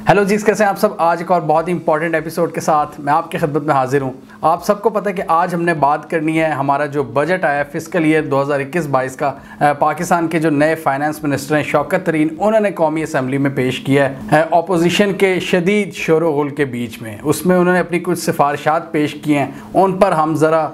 Hello जी, कैसे हैं आप सब। आज एक और बहुत ही इंपॉर्टेंट एपिसोड के साथ मैं आपकी खिदमत में हाजिर हूं। आप सबको पता है कि आज हमने बात करनी है हमारा जो बजट आया फिस्कल ईयर 2021-22 का। पाकिस्तान के जो नए फाइनेंस मिनिस्टर हैं शौकत तरीन, उन्होंने कौमी असम्बली में पेश किया है अपोजिशन के शदीद शोर गुल के बीच में। उसमें उन्होंने अपनी कुछ सिफारिशात पेश की हैं, उन पर हम ज़रा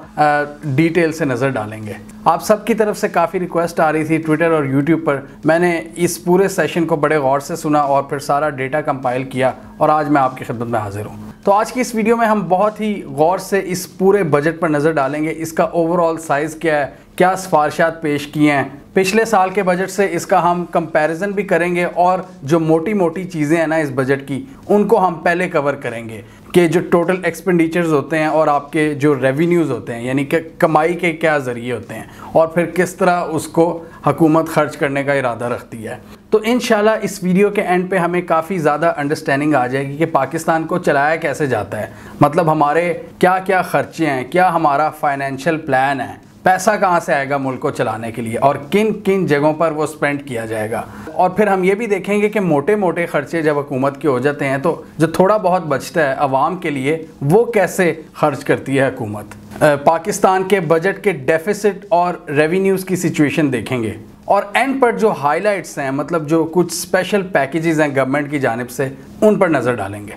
डिटेल से नज़र डालेंगे। आप सबकी तरफ से काफ़ी रिक्वेस्ट आ रही थी ट्विटर और यूट्यूब पर। मैंने इस पूरे सेशन को बड़े गौर से सुना और फिर सारा डेटा कंपाइल किया और आज मैं आपकी खिदमत में हाजिर हूँ। तो आज की इस वीडियो में हम बहुत ही गौर से इस पूरे बजट पर नज़र डालेंगे। इसका ओवरऑल साइज़ क्या है, क्या सिफारिशात पेश किए हैं, पिछले साल के बजट से इसका हम कंपैरिजन भी करेंगे और जो मोटी मोटी चीज़ें हैं ना इस बजट की, उनको हम पहले कवर करेंगे कि जो टोटल एक्सपेंडिचर्स होते हैं और आपके जो रेवेन्यूज़ होते हैं, यानी कि कमाई के क्या ज़रिए होते हैं और फिर किस तरह उसको हुकूमत खर्च करने का इरादा रखती है। तो इंशाल्लाह इस वीडियो के एंड पे हमें काफ़ी ज़्यादा अंडरस्टैंडिंग आ जाएगी कि पाकिस्तान को चलाया कैसे जाता है, मतलब हमारे क्या क्या खर्चे हैं, क्या हमारा फाइनेंशियल प्लान है, पैसा कहाँ से आएगा मुल्क को चलाने के लिए और किन किन जगहों पर वो स्पेंड किया जाएगा। और फिर हम ये भी देखेंगे कि मोटे मोटे खर्चे जब हुकूमत के हो जाते हैं तो जो थोड़ा बहुत बचता है आवाम के लिए वो कैसे खर्च करती है हुकूमत। पाकिस्तान के बजट के डेफिसिट और रेवेन्यूज़ की सिचुएशन देखेंगे और एंड पर जो हाइलाइट्स हैं, मतलब जो कुछ स्पेशल पैकेजेस हैं गवर्नमेंट की जानिब से, उन पर नज़र डालेंगे।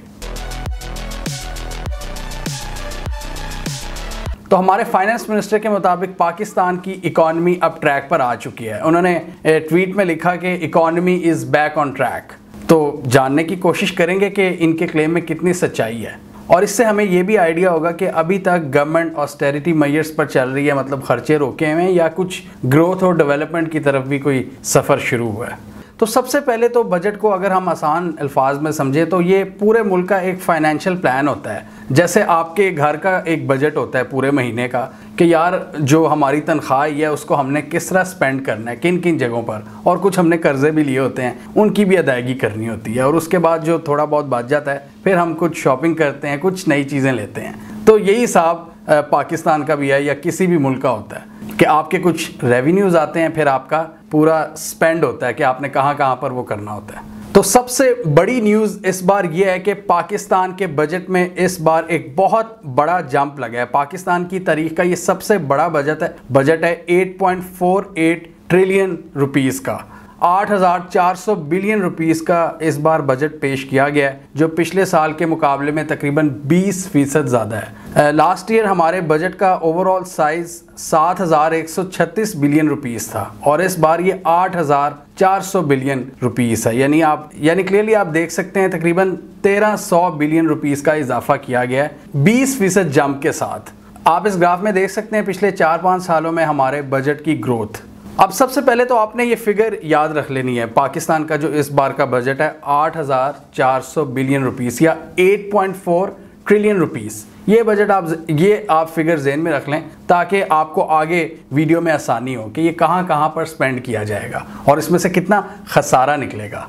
तो हमारे फाइनेंस मिनिस्टर के मुताबिक पाकिस्तान की इकॉनमी अब ट्रैक पर आ चुकी है। उन्होंने ट्वीट में लिखा कि economy is back on track. तो जानने की कोशिश करेंगे कि इनके क्लेम में कितनी सच्चाई है और इससे हमें यह भी आइडिया होगा कि अभी तक गवर्नमेंट ऑस्टेरिटी मेजर्स पर चल रही है, मतलब खर्चे रोके हुए हैं या कुछ ग्रोथ और डेवलपमेंट की तरफ भी कोई सफ़र शुरू हुआ है। तो सबसे पहले तो बजट को अगर हम आसान अल्फाज में समझें तो ये पूरे मुल्क का एक फाइनेंशियल प्लान होता है। जैसे आपके घर का एक बजट होता है पूरे महीने का कि यार जो हमारी तनख्वाह है उसको हमने किस तरह स्पेंड करना है, किन किन जगहों पर, और कुछ हमने कर्जे भी लिए होते हैं उनकी भी अदायगी करनी होती है और उसके बाद जो थोड़ा बहुत बच जाता है फिर हम कुछ शॉपिंग करते हैं, कुछ नई चीज़ें लेते हैं। तो यही हिसाब पाकिस्तान का भी है या किसी भी मुल्क का होता है कि आपके कुछ रेवेन्यूज़ आते हैं, फिर आपका पूरा स्पेंड होता है कि आपने कहाँ कहाँ पर वो करना होता है। तो सबसे बड़ी न्यूज़ इस बार ये है कि पाकिस्तान के बजट में इस बार एक बहुत बड़ा जंप लगा है। पाकिस्तान की तारीख का ये सबसे बड़ा बजट है 8.48 ट्रिलियन रुपीज़ का। 8,400 बिलियन रुपीस का इस बार बजट पेश किया गया है, जो पिछले साल के मुकाबले में तकरीबन 20% ज़्यादा है। लास्ट ईयर हमारे बजट का ओवरऑल साइज़ 7,136 बिलियन रुपीस था और इस बार ये 8,400 बिलियन रुपीस है। यानी क्लियरली आप देख सकते हैं तकरीबन 1,300 बिलियन रुपीस का इजाफा किया गया है 20% जंप के साथ। आप इस ग्राफ में देख सकते हैं पिछले 4-5 सालों में हमारे बजट की ग्रोथ। अब सबसे पहले तो आपने ये फिगर याद रख लेनी है, पाकिस्तान का जो इस बार का बजट है 8,400 बिलियन रुपीस या 8.4 ट्रिलियन रुपीस। ये बजट आप फिगर ज़हन में रख लें ताकि आपको आगे वीडियो में आसानी हो कि ये कहाँ कहाँ पर स्पेंड किया जाएगा और इसमें से कितना खसारा निकलेगा।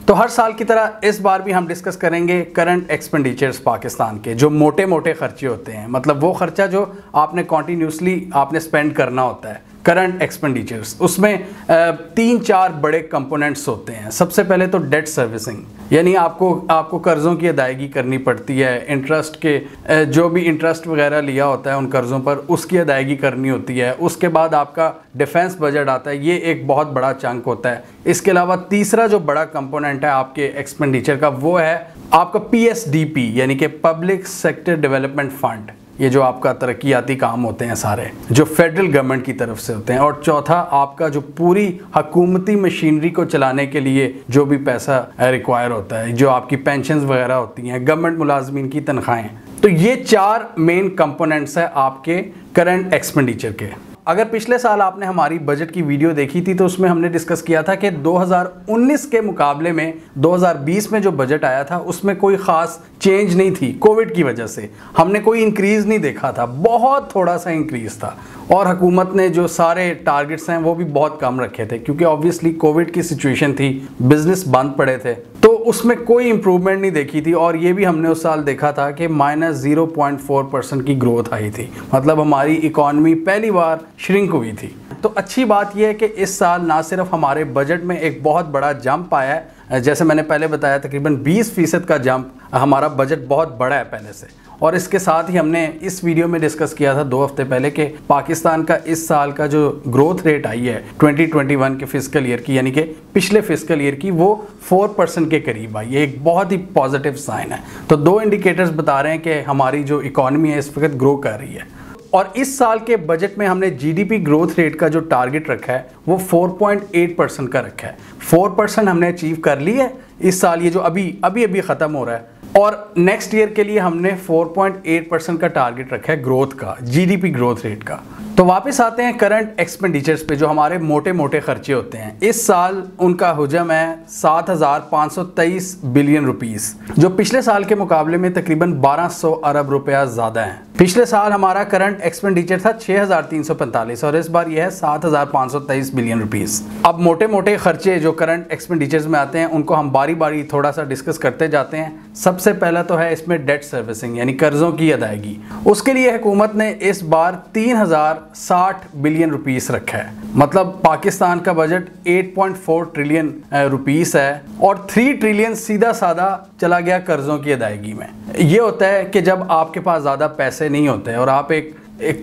तो हर साल की तरह इस बार भी हम डिस्कस करेंगे करंट एक्सपेंडिचर्स पाकिस्तान के, जो मोटे मोटे खर्चे होते हैं, मतलब वो खर्चा जो आपने कॉन्टीन्यूसली आपने स्पेंड करना होता है, करंट एक्सपेंडिचर्स। उसमें 3-4 बड़े कंपोनेंट्स होते हैं। सबसे पहले तो डेट सर्विसिंग, यानी आपको कर्ज़ों की अदायगी करनी पड़ती है, इंटरेस्ट के जो भी इंटरेस्ट वगैरह लिया होता है उन कर्ज़ों पर उसकी अदायगी करनी होती है। उसके बाद आपका डिफेंस बजट आता है, ये एक बहुत बड़ा चंक होता है। इसके अलावा तीसरा जो बड़ा कंपोनेंट है आपके एक्सपेंडिचर का वो है आपका PSDP, यानी कि पब्लिक सेक्टर डेवलपमेंट फंड। ये जो आपका तरक्याती काम होते हैं सारे जो फेडरल गवर्नमेंट की तरफ से होते हैं। और चौथा आपका जो पूरी हुकूमती मशीनरी को चलाने के लिए जो भी पैसा रिक्वायर होता है, जो आपकी पेंशन्स वगैरह होती हैं, गवर्नमेंट मुलाजमीन की तनख्वाहें। तो ये 4 मेन कंपोनेंट्स हैं आपके करंट एक्सपेंडिचर के। अगर पिछले साल आपने हमारी बजट की वीडियो देखी थी तो उसमें हमने डिस्कस किया था कि 2019 के मुकाबले में 2020 में जो बजट आया था उसमें कोई ख़ास चेंज नहीं थी। कोविड की वजह से हमने कोई इंक्रीज़ नहीं देखा था, बहुत थोड़ा सा इंक्रीज़ था और हुकूमत ने जो सारे टारगेट्स हैं वो भी बहुत कम रखे थे क्योंकि ऑब्वियसली कोविड की सिचुएशन थी, बिजनेस बंद पड़े थे। तो उसमें कोई इंप्रूवमेंट नहीं देखी थी, और ये भी हमने उस साल देखा था कि -0.4% की ग्रोथ आई थी। मतलब हमारी इकॉनमी पहली बार श्रिंक हुई थी। तो अच्छी बात यह है कि इस साल ना सिर्फ हमारे बजट में एक बहुत बड़ा जंप आया है, जैसे मैंने पहले बताया तकरीबन 20% का जंप, हमारा बजट बहुत बड़ा है पहले से। और इसके साथ ही हमने इस वीडियो में डिस्कस किया था 2 हफ्ते पहले कि पाकिस्तान का इस साल का जो ग्रोथ रेट आई है 2021 के फिस्कल ईयर की, यानी कि पिछले फिस्कल ईयर की, वो 4% के करीब आई। ये एक बहुत ही पॉजिटिव साइन है। तो 2 इंडिकेटर्स बता रहे हैं कि हमारी जो इकॉनमी है इस वक्त ग्रो कर रही है। और इस साल के बजट में हमने जीडीपी ग्रोथ रेट का जो टारगेट रखा है वो 4.8% का रखा है। 4% हमने अचीव कर ली है इस साल, ये जो अभी ख़त्म हो रहा है। और नेक्स्ट ईयर के लिए हमने 4.8% का टारगेट रखा है ग्रोथ का, जीडीपी ग्रोथ रेट का। तो वापस आते हैं करंट एक्सपेंडिचर्स पे, जो हमारे मोटे मोटे खर्चे होते हैं। इस साल उनका हुजम है 7,523 बिलियन रुपीस, जो पिछले साल के मुकाबले में तकरीबन 1200 अरब रुपया ज़्यादा है। पिछले साल हमारा करंट एक्सपेंडिचर था 6,345 और इस बार यह है 7,523 बिलियन रुपीस। अब मोटे मोटे खर्चे जो करंट एक्सपेंडिचर्स में आते हैं उनको हम बारी बारी थोड़ा सा डिस्कस करते जाते हैं। सबसे पहला तो है इसमें डेट सर्विसिंग, यानी कर्जों की अदायगी। उसके लिए हुकूमत ने इस बार 3,060 बिलियन रुपीस रखा है। मतलब पाकिस्तान का बजट 8.4 ट्रिलियन रुपीस है और 3 ट्रिलियन सीधा साधा चला गया कर्जों की अदायगी में। ये होता है कि जब आपके पास ज़्यादा पैसे नहीं होते और आप एक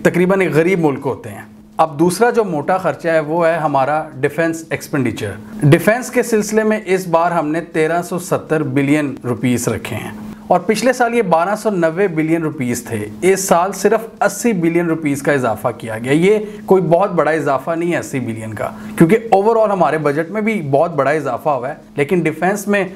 तकरीबन एक गरीब मुल्क होते हैं। अब दूसरा जो मोटा खर्चा है वो है हमारा डिफेंस एक्सपेंडिचर। डिफेंस के सिलसिले में इस बार हमने 1370 बिलियन रुपीस रखे हैं और पिछले साल ये 1290 बिलियन रुपीस थे। इस साल सिर्फ 80 बिलियन रुपीस का इजाफा किया गया। ये कोई बहुत बड़ा इजाफा नहीं है 80 बिलियन का, क्योंकि ओवरऑल हमारे बजट में भी बहुत बड़ा इजाफा हुआ है, लेकिन डिफेंस में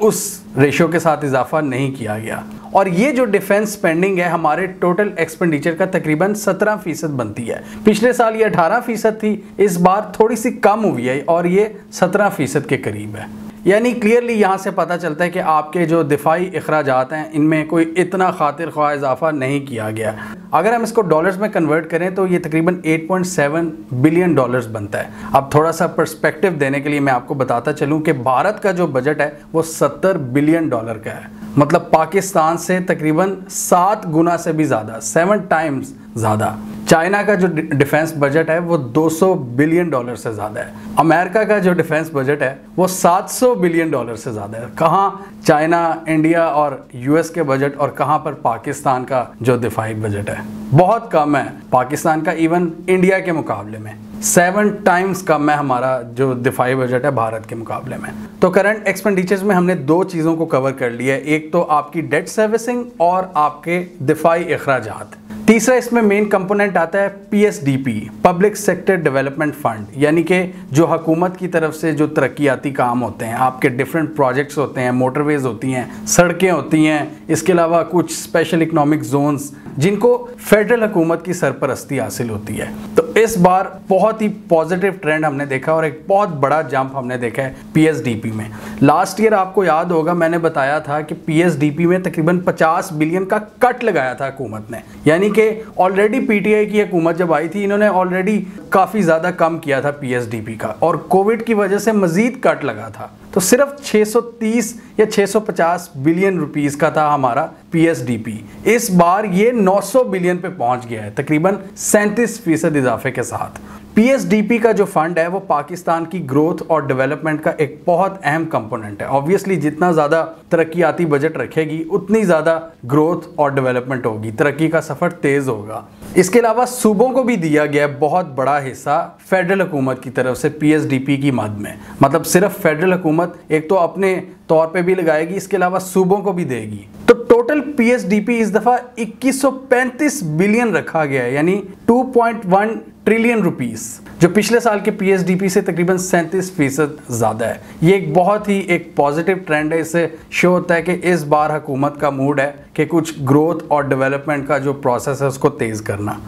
उस रेशो के साथ इजाफा नहीं किया गया। और ये जो डिफेंस स्पेंडिंग है हमारे टोटल एक्सपेंडिचर का तकरीबन 17% बनती है। पिछले साल ये 18% थी, इस बार थोड़ी सी कम हुई है और ये 17% के करीब है। यानी क्लियरली यहाँ से पता चलता है कि आपके जो दिफाई अखराजात हैं इनमें कोई इतना खातिर ख्वाह इजाफा नहीं किया गया। अगर हम इसको डॉलर्स में कन्वर्ट करें तो ये तकरीबन 8.7 बिलियन डॉलर्स बनता है। अब थोड़ा सा पर्सपेक्टिव देने के लिए मैं आपको बताता चलूँ कि भारत का जो बजट है वो 70 बिलियन डॉलर का है। मतलब पाकिस्तान से तकरीबन 7 गुना से भी ज़्यादा, 7 टाइम्स ज़्यादा। चाइना का जो डिफेंस बजट है वो 200 बिलियन डॉलर से ज़्यादा है। अमेरिका का जो डिफेंस बजट है वो 700 बिलियन डॉलर से ज़्यादा है। कहाँ चाइना, इंडिया और यूएस के बजट और कहाँ पर पाकिस्तान का जो दिफाई बजट है, बहुत कम है पाकिस्तान का, इवन इंडिया के मुकाबले में 7 टाइम्स कम है हमारा जो दिफाई बजट है भारत के मुकाबले में। तो करंट एक्सपेंडिचर्स में हमने 2 चीज़ों को कवर कर लिया है, एक तो आपकी डेट सर्विसिंग और आपके दिफाई अखराजात। तीसरा इसमें मेन कंपोनेंट आता है PSDP, public sector development fund, यानी कि जो हुकूमत की तरफ से जो तरक्याती काम होते हैं, आपके डिफरेंट प्रोजेक्ट्स होते हैं, मोटरवेज होती हैं, सड़कें होती हैं, इसके अलावा कुछ स्पेशल इकोनॉमिक जोन्स जिनको फेडरल हुकूमत की सरपरस्ती हासिल होती है। तो इस बार बहुत ही पॉजिटिव ट्रेंड हमने देखा और एक बहुत बड़ा जंप हमने देखा है पीएसडीपी में। लास्ट ईयर आपको याद होगा मैंने बताया था कि पीएसडीपी में तकरीबन 50 बिलियन का कट लगाया था हुकूमत ने, यानी कि ऑलरेडी पीटीआई की हुकूमत जब आई थी इन्होंने ऑलरेडी काफ़ी ज़्यादा कम किया था पीएसडीपी का और कोविड की वजह से मज़ीद कट लगा था। तो सिर्फ 630 या 650 बिलियन रुपीस का था हमारा पीएसडीपी। इस बार ये 900 बिलियन पे पहुंच गया है, तकरीबन 37% इजाफे के साथ। पीएसडीपी का जो फंड है वो पाकिस्तान की ग्रोथ और डेवलपमेंट का एक बहुत अहम कंपोनेंट है। ऑब्वियसली जितना ज़्यादा तरक्याती बजट रखेगी उतनी ज़्यादा ग्रोथ और डेवलपमेंट होगी, तरक्की का सफ़र तेज़ होगा। इसके अलावा सूबों को भी दिया गया बहुत बड़ा हिस्सा फेडरल हुकूमत की तरफ से पीएसडीपी की मद में। मतलब सिर्फ फेडरल हुकूमत एक तो अपने तौर पे भी लगाएगी, इसके अलावा सूबों को भी देगी। तो टोटल पीएसडीपी इस दफ़ा 2135 बिलियन रखा गया है, यानी 2.1 ट्रिलियन रुपीस, जो पिछले साल के पीएसडीपी से तकरीबन 37% ज़्यादा है। ये एक बहुत ही एक पॉजिटिव ट्रेंड है। इससे शो होता है कि इस बार हुकूमत का मूड है कि कुछ ग्रोथ और डेवलपमेंट का जो प्रोसेस है उसको तेज़ करना।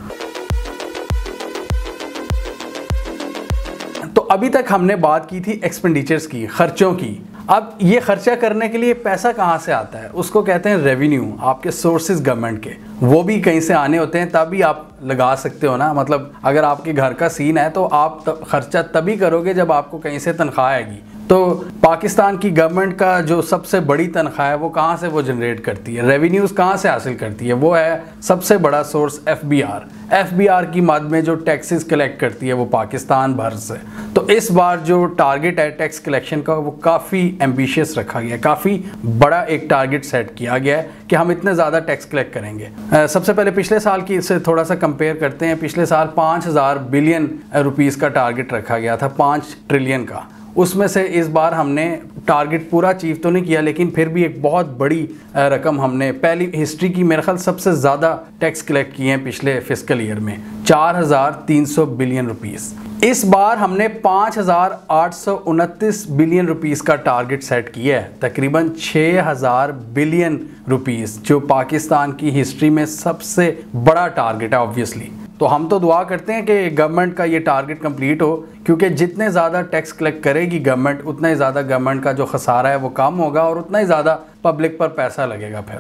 तो अभी तक हमने बात की थी एक्सपेंडिचर्स की, खर्चों की। अब ये खर्चा करने के लिए पैसा कहाँ से आता है, उसको कहते हैं रेवेन्यू। आपके सोर्सेज गवर्नमेंट के वो भी कहीं से आने होते हैं, तभी आप लगा सकते हो ना, मतलब अगर आपके घर का सीन है तो आप खर्चा तभी करोगे जब आपको कहीं से तनख्वाह आएगी। तो पाकिस्तान की गवर्नमेंट का जो सबसे बड़ी तनख्वाह है वो कहाँ से वो जनरेट करती है, रेवेन्यूज़ कहाँ से हासिल करती है, वो है सबसे बड़ा सोर्स एफबीआर की मद में जो टैक्सेस कलेक्ट करती है वो पाकिस्तान भर से। तो इस बार जो टारगेट है टैक्स कलेक्शन का वो काफ़ी एम्बिशियस रखा गया है, काफ़ी बड़ा एक टारगेट सेट किया गया है कि हम इतने ज़्यादा टैक्स कलेक्ट करेंगे। सबसे पहले पिछले साल की से थोड़ा सा कंपेयर करते हैं। पिछले साल 5000 बिलियन रुपीस का टारगेट रखा गया था, 5 ट्रिलियन का। उसमें से इस बार हमने टारगेट पूरा अचीव तो नहीं किया, लेकिन फिर भी एक बहुत बड़ी रकम हमने, पहली हिस्ट्री की मेरे ख्याल सबसे ज़्यादा टैक्स कलेक्ट किए हैं पिछले फिस्कल ईयर में, 4300 बिलियन रुपीस। इस बार हमने 5829 बिलियन रुपीस का टारगेट सेट किया है, तकरीबन 6000 बिलियन रुपीस, जो पाकिस्तान की हिस्ट्री में सबसे बड़ा टारगेट है ऑब्वियसली। तो हम तो दुआ करते हैं कि गवर्नमेंट का ये टारगेट कंप्लीट हो, क्योंकि जितने ज़्यादा टैक्स कलेक्ट करेगी गवर्नमेंट उतना ही ज़्यादा गवर्नमेंट का जो खसारा है वो कम होगा और उतना ही ज़्यादा पब्लिक पर पैसा लगेगा। फिर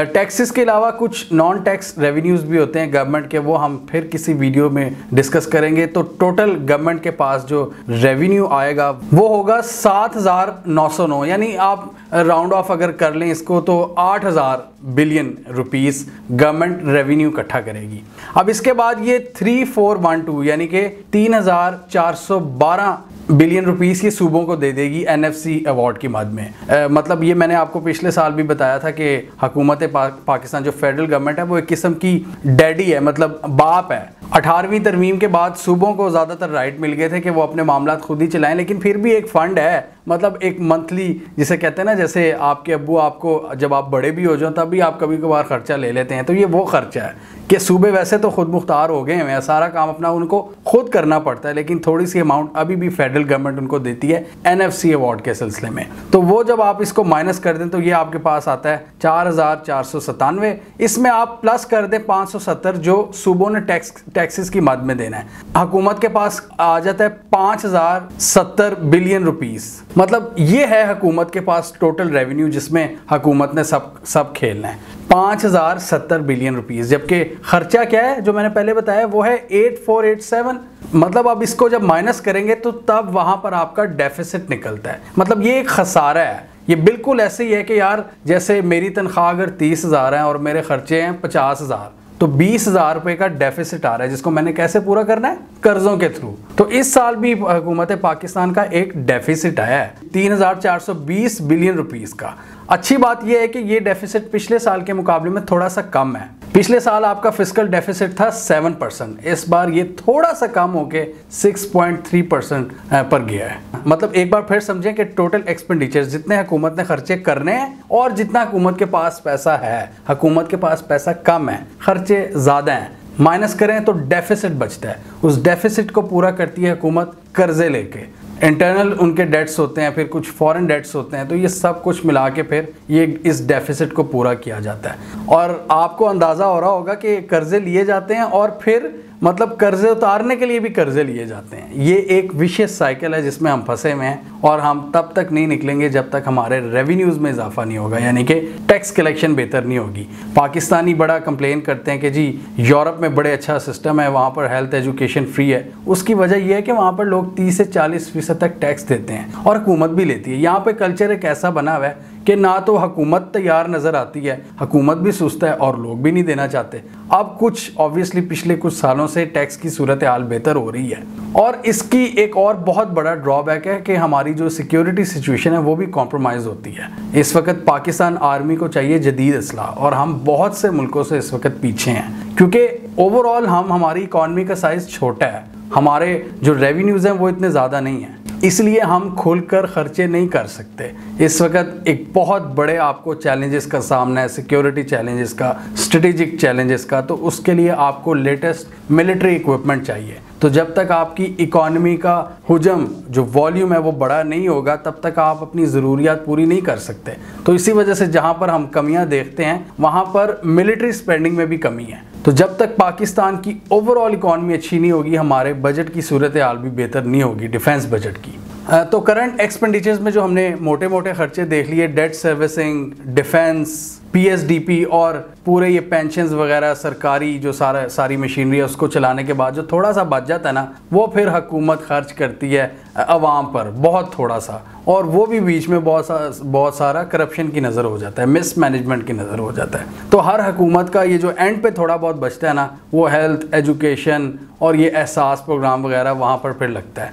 टैक्सेस के अलावा कुछ नॉन टैक्स रेवेन्यूज़ भी होते हैं गवर्नमेंट के, वो हम फिर किसी वीडियो में डिस्कस करेंगे। तो टोटल गवर्नमेंट के पास जो रेवेन्यू आएगा वो होगा 7909, यानी आप राउंड ऑफ अगर कर लें इसको तो 8000 बिलियन रुपीस गवर्नमेंट रेवेन्यू इकट्ठा करेगी। अब इसके बाद ये 3412 यानी कि 3412 बिलियन रुपीस ये सूबों को दे देगी NFC अवार्ड की मद में। मतलब ये मैंने आपको पिछले साल भी बताया था कि हुकूमत पाकिस्तान जो फेडरल गवर्नमेंट है वो एक किस्म की डैडी है, मतलब बाप है। 18वीं तरमीम के बाद सूबों को ज़्यादातर राइट मिल गए थे कि वो अपने मामला खुद ही चलाएं, लेकिन फिर भी एक फ़ंड है, मतलब एक मंथली जिसे कहते हैं ना, जैसे आपके अब्बू आपको जब आप बड़े भी हो जाओ तब भी आप कभी कभार खर्चा ले लेते हैं, तो ये वो खर्चा है कि सूबे वैसे तो खुद मुख्तार हो गए हैं, सारा काम अपना उनको खुद करना पड़ता है, लेकिन थोड़ी सी अमाउंट अभी भी फेडरल गवर्नमेंट उनको देती है NFC अवार्ड के सिलसिले में। तो वो जब आप इसको माइनस कर दें तो ये आपके पास आता है 4497। इसमें आप प्लस कर दें 570 जो सूबों ने टैक्सेस की मद में देना है, हुकूमत के पास आ जाता है 5070 बिलियन रुपीस। मतलब ये है हुकूमत के पास टोटल रेवेन्यू जिसमें हुकूमत ने सब खेलना है, 5070 बिलियन रुपीस। जबकि खर्चा क्या है जो मैंने पहले बताया वो है 8487। मतलब अब इसको जब माइनस करेंगे तो तब वहां पर आपका डेफिसिट निकलता है। मतलब ये एक खसारा है। ये बिल्कुल ऐसे ही है कि यार जैसे मेरी तनख्वाह अगर 30,000 है और मेरे खर्चे हैं 50,000, तो 20,000 रुपए का डेफिसिट आ रहा है जिसको मैंने कैसे पूरा करना है, कर्जों के थ्रू। तो इस साल भी हुकूमत पाकिस्तान का एक डेफिसिट आया है 3420 बिलियन रुपीस का। अच्छी बात यह है कि ये डेफिसिट पिछले साल के मुकाबले में थोड़ा सा कम है। पिछले साल आपका फिस्कल डेफिसिट था 7%, इस बार ये थोड़ा सा कम होके 6.3% पर गया है। मतलब एक बार फिर समझें कि टोटल एक्सपेंडिचर जितने हुकूमत ने खर्चे करने हैं और जितना हुकूमत के पास पैसा है, हुकूमत के पास पैसा कम है, खर्चे ज़्यादा हैं, माइनस करें तो डेफिसिट बचता है। उस डेफिसिट को पूरा करती है हुकूमत कर्जे लेके। इंटरनल उनके डेट्स होते हैं, फिर कुछ फॉरेन डेट्स होते हैं, तो ये सब कुछ मिला के फिर ये इस डेफिसिट को पूरा किया जाता है। और आपको अंदाज़ा हो रहा होगा कि कर्जे लिए जाते हैं और फिर मतलब कर्जे उतारने के लिए भी कर्जे लिए जाते हैं। ये एक विशियस साइकिल है जिसमें हम फंसे हुए हैं और हम तब तक नहीं निकलेंगे जब तक हमारे रेवेन्यूज़ में इजाफा नहीं होगा, यानी कि टैक्स कलेक्शन बेहतर नहीं होगी। पाकिस्तानी बड़ा कंप्लेन करते हैं कि जी यूरोप में बड़े अच्छा सिस्टम है, वहाँ पर हेल्थ एजुकेशन फ्री है। उसकी वजह यह है कि वहाँ पर लोग 30 से 40% तक टैक्स देते हैं और हुकूमत भी लेती है। यहाँ पर कल्चर एक ऐसा बना हुआ है कि ना तो हुकूमत तैयार नज़र आती है, हुकूमत भी सुस्त है और लोग भी नहीं देना चाहते। अब कुछ ऑब्वियसली पिछले कुछ सालों से टैक्स की सूरत हाल बेहतर हो रही है। और इसकी एक और बहुत बड़ा ड्रॉबैक है कि हमारी जो सिक्योरिटी सिचुएशन है वो भी कॉम्प्रोमाइज़ होती है। इस वक्त पाकिस्तान आर्मी को चाहिए जदीद असलाह और हम बहुत से मुल्कों से इस वक्त पीछे हैं, क्योंकि ओवरऑल हमारी इकॉनमी का साइज़ छोटा है, हमारे जो रेवेन्यूज़ हैं वो इतने ज़्यादा नहीं हैं, इसलिए हम खुलकर खर्चे नहीं कर सकते। इस वक्त एक बहुत बड़े आपको चैलेंजेस का सामना है, सिक्योरिटी चैलेंजेस का, स्ट्रेटेजिक चैलेंजेस का। तो उसके लिए आपको लेटेस्ट मिलिट्री इक्विपमेंट चाहिए। तो जब तक आपकी इकॉनमी का हुजम जो वॉल्यूम है वो बड़ा नहीं होगा तब तक आप अपनी ज़रूरियात पूरी नहीं कर सकते। तो इसी वजह से जहाँ पर हम कमियाँ देखते हैं वहाँ पर मिलिट्री स्पेंडिंग में भी कमी है। तो जब तक पाकिस्तान की ओवरऑल इकॉनमी अच्छी नहीं होगी, हमारे बजट की सूरत हाल भी बेहतर नहीं होगी, डिफेंस बजट की। तो करंट एक्सपेंडिचर्स में जो हमने मोटे मोटे खर्चे देख लिए, डेट सर्विसिंग, डिफेंस, PSDP और पूरे ये पेंशन्स वगैरह सरकारी जो सारी मशीनरी है उसको चलाने के बाद जो थोड़ा सा बच जाता है ना, वो फिर हुकूमत खर्च करती है अवाम पर, बहुत थोड़ा सा, और वो भी बीच में बहुत सारा करप्शन की नज़र हो जाता है, मिसमैनेजमेंट की नज़र हो जाता है। तो हर हुकूमत का ये जो एंड पे थोड़ा बहुत बचता है ना, वो हेल्थ, एजुकेशन और ये एहसास प्रोग्राम वगैरह वहाँ पर फिर लगता है।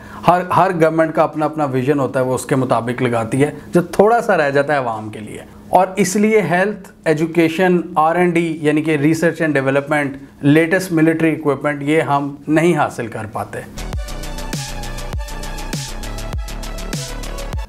हर गवर्नमेंट का अपना अपना विजन होता है, वो उसके मुताबिक लगाती है, जो थोड़ा सा रह जाता है अवाम के लिए। और इसलिए हेल्थ, एजुकेशन, R&D यानी कि research and development, latest military equipment, ये हम नहीं हासिल कर पाते।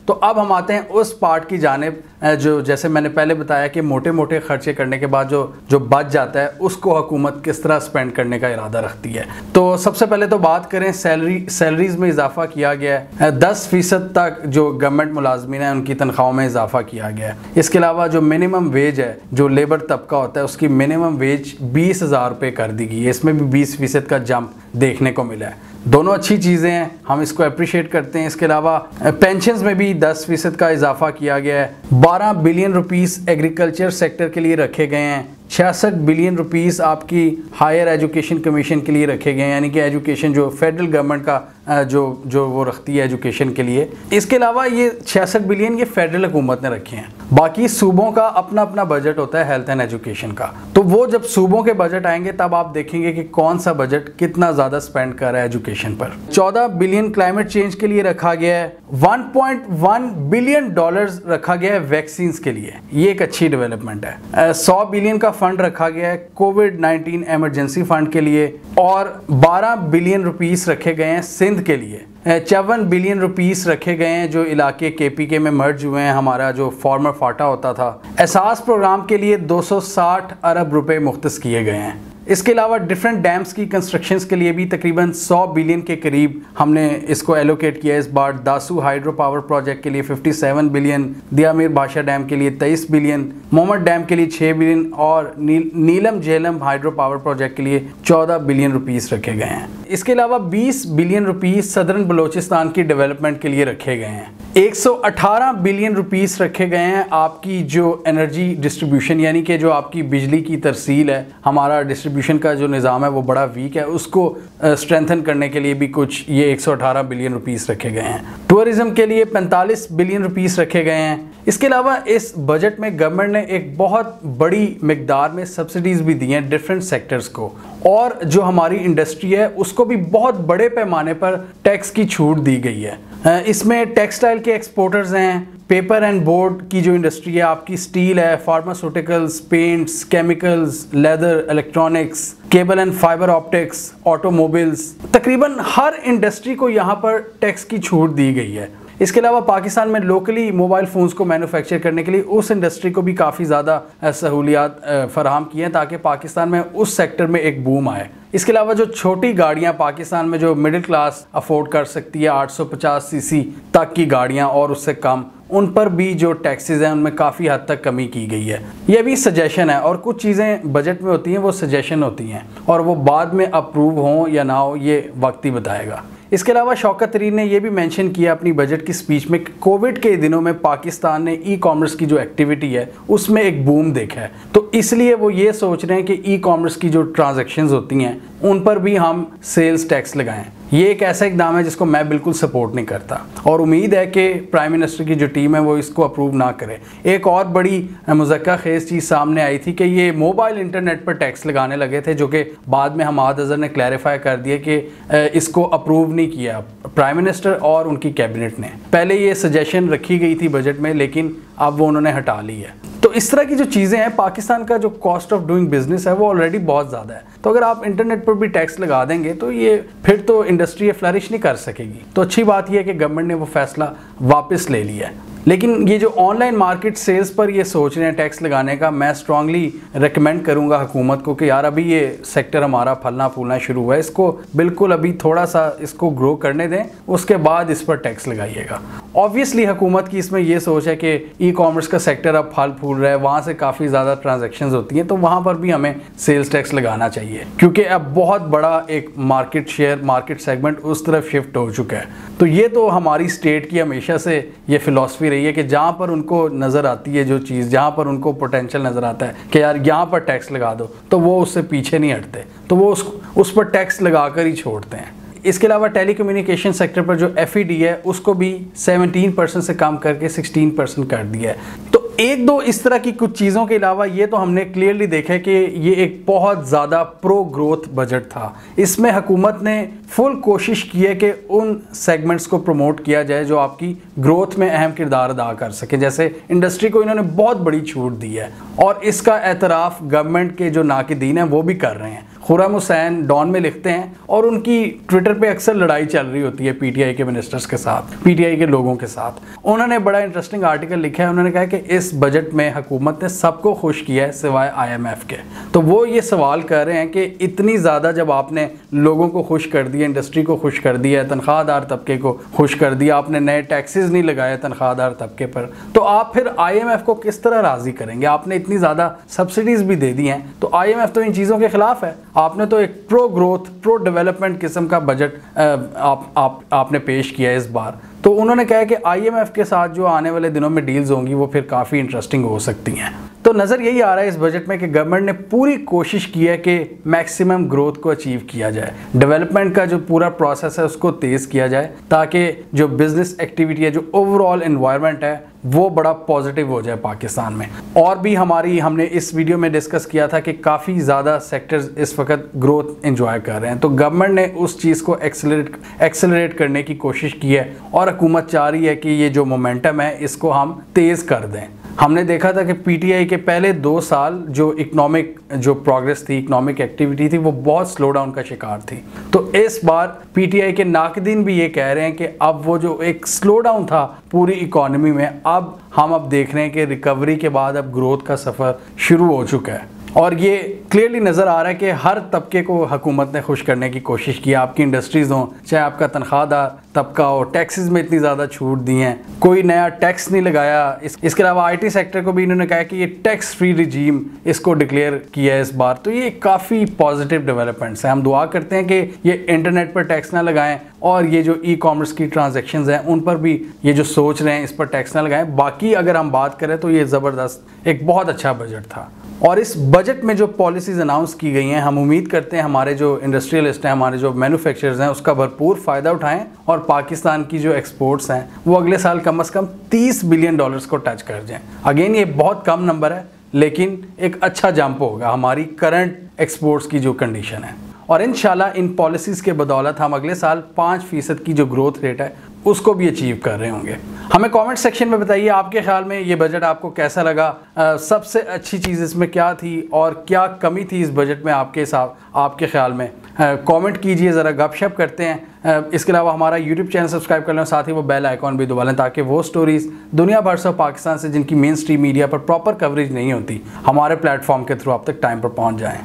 तो अब हम आते हैं उस पार्ट की जानिब जो जैसे मैंने पहले बताया कि मोटे मोटे खर्चे करने के बाद जो बच जाता है उसको हुकूमत किस तरह स्पेंड करने का इरादा रखती है। तो सबसे पहले तो बात करें सैलरीज में इजाफा किया गया है, 10% तक जो गवर्नमेंट मुलाजमीन है उनकी तनख्वाहों में इजाफा किया गया है। इसके अलावा जो मिनिमम वेज है, जो लेबर तबका होता है, उसकी मिनिमम वेज 20,000 रुपये कर दी गई है। इसमें भी 20% का जंप देखने को मिला है। दोनों अच्छी चीज़ें हैं, हम इसको अप्रिशिएट करते हैं। इसके अलावा पेंशन्स में भी 10% का इजाफा किया गया है। 12 बिलियन रुपीस एग्रीकल्चर सेक्टर के लिए रखे गए हैं। 66 बिलियन रुपीस आपकी हायर एजुकेशन कमीशन के लिए रखे गए हैं, यानी कि एजुकेशन जो फेडरल गवर्नमेंट का जो वो रखती है एजुकेशन के लिए। इसके अलावा ये 66 बिलियन ये फेडरल हुकूमत ने रखे हैं। बाकी सूबों का अपना अपना बजट होता है हेल्थ एंड एजुकेशन का। तो वो जब सूबों के बजट आएंगे तब आप देखेंगे कि कौन सा बजट कितना ज़्यादा स्पेंड कर रहा है एजुकेशन पर। 14 बिलियन क्लाइमेट चेंज के लिए रखा गया है। 1.1 बिलियन डॉलर्स रखा गया है वैक्सीन के लिए, ये एक अच्छी डेवलपमेंट है। 100 बिलियन का फंड रखा गया है कोविड-19 इमरजेंसी फंड के लिए, और 12 बिलियन रुपीस रखे गए हैं सिंध के लिए। 54 बिलियन रुपीस रखे गए हैं जो इलाके KPK में मर्ज हुए हैं, हमारा जो फॉर्मर फाटा होता था। एहसास प्रोग्राम के लिए 260 अरब रुपए मुख्तस किए गए हैं। इसके अलावा डिफरेंट डैम्स की कंस्ट्रक्शंस के लिए भी तकरीबन 100 बिलियन के करीब हमने इसको एलोकेट किया इस बार। दासू हाइड्रो पावर प्रोजेक्ट के लिए 57 बिलियन, दियामीर बादशाह डैम के लिए 23 बिलियन, मोहम्मद डैम के लिए 6 बिलियन और नीलम झेलम हाइड्रो पावर प्रोजेक्ट के लिए 14 बिलियन रुपीस रखे गए हैं। इसके अलावा 20 बिलियन रुपीस सदर्न बलोचिस्तान की डेवलपमेंट के लिए रखे गए हैं। 118 बिलियन रुपीस रखे गए हैं आपकी जो एनर्जी डिस्ट्रीब्यूशन, यानी कि जो आपकी बिजली की तरसील है, हमारा डिस्ट्रीब्यूशन का जो निज़ाम है वो बड़ा वीक है, उसको स्ट्रेंथन करने के लिए भी कुछ ये 118 बिलियन रुपीस रखे गए हैं। टूरिज्म के लिए 45 बिलियन रुपीस रखे गए हैं। इसके अलावा इस बजट में गवर्नमेंट ने एक बहुत बड़ी मिकदार में सब्सिडीज़ भी दी हैं डिफरेंट सेक्टर्स को, और जो हमारी इंडस्ट्री है उसको भी बहुत बड़े पैमाने पर टैक्स की छूट दी गई है। इसमें टेक्सटाइल के एक्सपोर्टर्स हैं, पेपर एंड बोर्ड की जो इंडस्ट्री है आपकी, स्टील है, pharmaceuticals, paints, chemicals, leather, electronics, cable and fibre optics, automobiles, तकरीबन हर इंडस्ट्री को यहाँ पर टैक्स की छूट दी गई है। इसके अलावा पाकिस्तान में लोकली मोबाइल फ़ोन्स को मैन्युफैक्चर करने के लिए उस इंडस्ट्री को भी काफ़ी ज़्यादा सहूलियात फराहम की हैं ताकि पाकिस्तान में उस सेक्टर में एक बूम आए। इसके अलावा जो छोटी गाड़ियां पाकिस्तान में जो मिडिल क्लास अफोर्ड कर सकती है, 850 सीसी तक की गाड़ियां और उससे कम, उन पर भी जो टैक्सेस हैं उनमें काफ़ी हद तक कमी की गई है। ये भी सजेशन है, और कुछ चीज़ें बजट में होती हैं वो सजेशन होती हैं और वो बाद में अप्रूव हों या ना हो ये वक्त ही बताएगा। इसके अलावा शौकत तरीन ने यह भी मेंशन किया अपनी बजट की स्पीच में कि कोविड के दिनों में पाकिस्तान ने ई-कॉमर्स की जो एक्टिविटी है उसमें एक बूम देखा है, तो इसलिए वो ये सोच रहे हैं कि ई-कॉमर्स की जो ट्रांजैक्शंस होती हैं उन पर भी हम सेल्स टैक्स लगाएं। ये एक ऐसा इकदाम है जिसको मैं बिल्कुल सपोर्ट नहीं करता और उम्मीद है कि प्राइम मिनिस्टर की जो टीम है वो इसको अप्रूव ना करे। एक और बड़ी मुज़क्का खेज़ चीज़ सामने आई थी कि ये मोबाइल इंटरनेट पर टैक्स लगाने लगे थे, जो कि बाद में हमाद अज़हर ने क्लैरिफाई कर दिया कि इसको अप्रूव नहीं किया प्राइम मिनिस्टर और उनकी कैबिनेट ने। पहले ये सजेशन रखी गई थी बजट में, लेकिन अब वो उन्होंने हटा ली है। तो इस तरह की जो चीज़ें हैं, पाकिस्तान का जो कॉस्ट ऑफ डूइंग बिजनेस है वो ऑलरेडी बहुत ज़्यादा है, तो अगर आप इंटरनेट पर भी टैक्स लगा देंगे तो ये फिर तो इंडस्ट्री फ्लरिश नहीं कर सकेगी। तो अच्छी बात यह है कि गवर्नमेंट ने वो फैसला वापस ले लिया है। लेकिन ये जो ऑनलाइन मार्केट सेल्स पर ये सोच रहे हैं टैक्स लगाने का, मैं स्ट्रांगली रिकमेंड करूंगा हुकूमत को कि यार अभी ये सेक्टर हमारा फलना फूलना शुरू हुआ है, इसको बिल्कुल अभी थोड़ा सा इसको ग्रो करने दें, उसके बाद इस पर टैक्स लगाइएगा। ऑब्वियसली हुकूमत की इसमें ये सोच है कि ई कॉमर्स का सेक्टर अब फल फूल रहा है, वहाँ से काफ़ी ज़्यादा ट्रांजैक्शंस होती हैं, तो वहाँ पर भी हमें सेल्स टैक्स लगाना चाहिए, क्योंकि अब बहुत बड़ा एक मार्केट शेयर, मार्केट सेगमेंट उस तरफ शिफ्ट हो चुका है। तो ये तो हमारी स्टेट की हमेशा से ये फिलॉसफी रही है कि जहाँ पर उनको नज़र आती है जो चीज़, जहाँ पर उनको पोटेंशियल नज़र आता है कि यार यहाँ पर टैक्स लगा दो, तो वो उससे पीछे नहीं हटते, तो वो उस पर टैक्स लगा कर ही छोड़ते हैं। इसके अलावा टेलीकम्युनिकेशन सेक्टर पर जो FED है उसको भी 17% से कम करके 16% कर दिया है। तो एक दो इस तरह की कुछ चीज़ों के अलावा ये तो हमने क्लियरली देखा है कि ये एक बहुत ज़्यादा प्रो ग्रोथ बजट था। इसमें हुकूमत ने फुल कोशिश की है कि उन सेगमेंट्स को प्रमोट किया जाए जो आपकी ग्रोथ में अहम किरदार अदा कर सके। जैसे इंडस्ट्री को इन्होंने बहुत बड़ी छूट दी है और इसका एतराफ़ गवर्नमेंट के जो नाक़िदीन हैं वो भी कर रहे हैं। खुर्रम हुसैन डॉन में लिखते हैं और उनकी ट्विटर पे अक्सर लड़ाई चल रही होती है PTI के मिनिस्टर्स के साथ, PTI के लोगों के साथ। उन्होंने बड़ा इंटरेस्टिंग आर्टिकल लिखा है। उन्होंने कहा कि इस बजट में हुकूमत ने सबको खुश किया है सिवाय IMF के। तो वो ये सवाल कर रहे हैं कि इतनी ज़्यादा जब आपने लोगों को खुश कर दिया, इंडस्ट्री को खुश कर दिया, तनख्वाहदार तबके को खुश कर दिया, आपने नए टैक्सेस नहीं लगाए तनख्वाहदार तबके पर, तो आप फिर IMF को किस तरह राज़ी करेंगे? आपने इतनी ज़्यादा सब्सिडीज़ भी दे दी हैं, तो IMF तो इन चीज़ों के ख़िलाफ़ है। आपने तो एक प्रो ग्रोथ, प्रो डेवलपमेंट किस्म का बजट आपने पेश किया है इस बार। तो उन्होंने कहा कि IMF के साथ जो आने वाले दिनों में डील्स होंगी वो फिर काफ़ी इंटरेस्टिंग हो सकती हैं। तो नज़र यही आ रहा है इस बजट में कि गवर्नमेंट ने पूरी कोशिश की है कि मैक्सिमम ग्रोथ को अचीव किया जाए, डेवलपमेंट का जो पूरा प्रोसेस है उसको तेज़ किया जाए, ताकि जो बिज़नेस एक्टिविटी है, जो ओवरऑल एनवायरनमेंट है, वो बड़ा पॉजिटिव हो जाए पाकिस्तान में। और भी हमने इस वीडियो में डिस्कस किया था कि काफ़ी ज़्यादा सेक्टर्स इस वक्त ग्रोथ एंजॉय कर रहे हैं, तो गवर्नमेंट ने उस चीज़ को एक्सेलरेट करने की कोशिश की है और हुकूमत चाह रही है कि ये जो मोमेंटम है इसको हम तेज़ कर दें। हमने देखा था कि PTI के पहले 2 साल जो इकोनॉमिक जो प्रोग्रेस थी, इकोनॉमिक एक्टिविटी थी, वो बहुत स्लो डाउन का शिकार थी। तो इस बार PTI के नाक़दीन भी ये कह रहे हैं कि अब वो जो एक स्लो डाउन था पूरी इकोनॉमी में, अब हम देख रहे हैं कि रिकवरी के बाद अब ग्रोथ का सफ़र शुरू हो चुका है। और ये क्लियरली नज़र आ रहा है कि हर तबके को हुकूमत ने खुश करने की कोशिश की। आपकी इंडस्ट्रीज़ हों, चाहे आपका तनख्वाहदार तबका हो, टैक्सेस में इतनी ज़्यादा छूट दी हैं, कोई नया टैक्स नहीं लगाया। इसके अलावा IT सेक्टर को भी इन्होंने कहा कि ये टैक्स फ्री रिजीम इसको डिक्लेयर किया है इस बार। तो ये काफ़ी पॉजिटिव डेवलपमेंट्स हैं। हम दुआ करते हैं कि ये इंटरनेट पर टैक्स ना लगाएं और ये जो ई कॉमर्स की ट्रांजैक्शंस हैं उन पर भी ये जो सोच रहे हैं इस पर टैक्स ना लगाएं। बाकी अगर हम बात करें तो ये ज़बरदस्त एक बहुत अच्छा बजट था। और इस बजट में जो पॉलिसीज़ अनाउंस की गई हैं, हम उम्मीद करते हैं हमारे जो इंडस्ट्रियलिस्ट हैं, हमारे जो मैन्युफैक्चरर्स हैं, उसका भरपूर फ़ायदा उठाएं और पाकिस्तान की जो एक्सपोर्ट्स हैं वो अगले साल कम से कम $30 बिलियन को टच कर जाएं। अगेन ये बहुत कम नंबर है, लेकिन एक अच्छा जंप होगा हमारी करंट एक्सपोर्ट्स की जो कंडीशन है। और इंशाल्लाह इन पॉलिसीज़ के बदौलत हम अगले साल 5% की जो ग्रोथ रेट है उसको भी अचीव कर रहे होंगे। हमें कमेंट सेक्शन में बताइए आपके ख्याल में ये बजट आपको कैसा लगा, सबसे अच्छी चीज़ इसमें क्या थी और क्या कमी थी इस बजट में आपके ख्याल में। कमेंट कीजिए, ज़रा गपशप करते हैं। इसके अलावा हमारा YouTube चैनल सब्सक्राइब कर लें, साथ ही वो बेल आइकॉन भी दबा लें ताकि वो स्टोरीज़ दुनिया भर से पाकिस्तान से जिनकी मेन स्ट्रीम मीडिया पर प्रॉपर कवरेज नहीं होती, हमारे प्लेटफॉर्म के थ्रू आप तक टाइम पर पहुँच जाएँ।